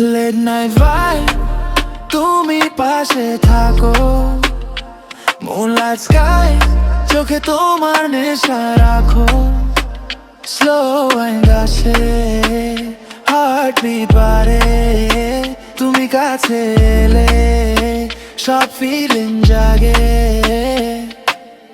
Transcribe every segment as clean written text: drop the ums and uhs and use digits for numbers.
Late night vibe, তুমি পাশে থাকো। Moonlight sky, চোখে তোমার নেশা রাখো। Slow wind আসে, heartbeat বাড়ে। তুমি কাছে এলে, সব feeling জাগে।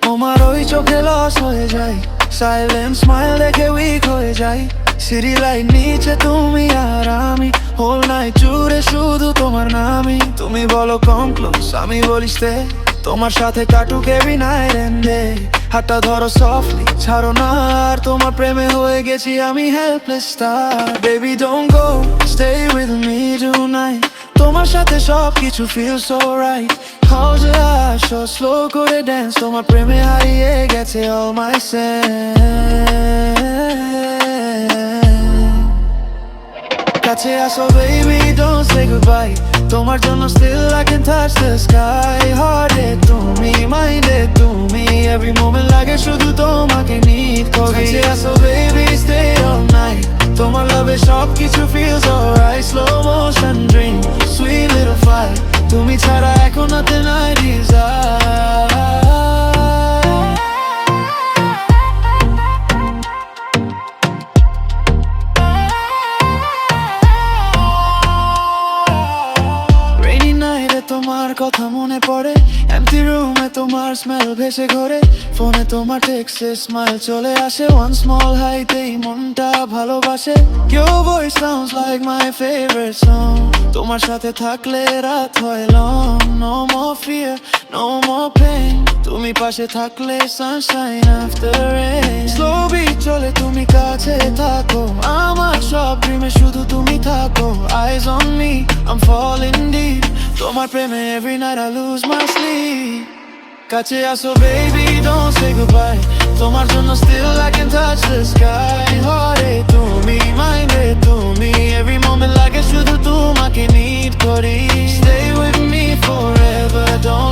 তোমার ওই চোখে লস হয়ে যায়, silent smile দেখে weak হয়ে যায়। সিঁড়ি লাইট নিচে তুমি আর আমি, whole night জুড়ে শুধু তোমার নামই। তুমি বলো come close, আমি বলি stay, তোমার সাথে কাটুক every night and day। হাতটা ধরো softly, ছাড়ো না আর, তোমার প্রেমে হয়ে গেছি আমি helpless star। Baby don't go, stay with me tonight, তোমার সাথে সব কিছু feel so right। হাউজে আসো slow করে dance, তোমার প্রেমে হারিয়ে গেছে all my sense। কাছে আসো baby don't say goodbye, তোমার জন্য still I can touch the sky। Heart এ তুমি, mind এ তুমি, every moment লাগে শুধু তোমাকে need করি। কাছে আসো baby stay all night, তোমার love এ সব কিছু feels alright। Slow motion dream, sweet little fight, তুমি ছাড়া এখন nothing I desire। তোমার কথা মনে পড়ে, empty room এ তোমার স্মেল ভেসে ঘোরে। ফোনে তোমার টেক্সটে স্মাইল চলে আসে, one small hi তেই মনটা ভালোবাসে। Your voice sounds like my favorite song, তোমার সাথে থাকলে রাত হয় long। No more fear, no more pain, তুমি পাশে থাকলে sunshine after rain। Slow beat চলে তুমি কাছে থাকো, আমার সব ড্রিমে শুধু তুমি থাকো। Eyes on me, I'm falling deep, তোমার প্রেমে every night I lose my sleep। কাছে আসো baby don't say goodbye, তোমার জন্য still I can touch the sky। Heart এ তুমি, mind এ তুমি, every moment লাগে শুধু তোমাকে need করি। Stay with me forever, don't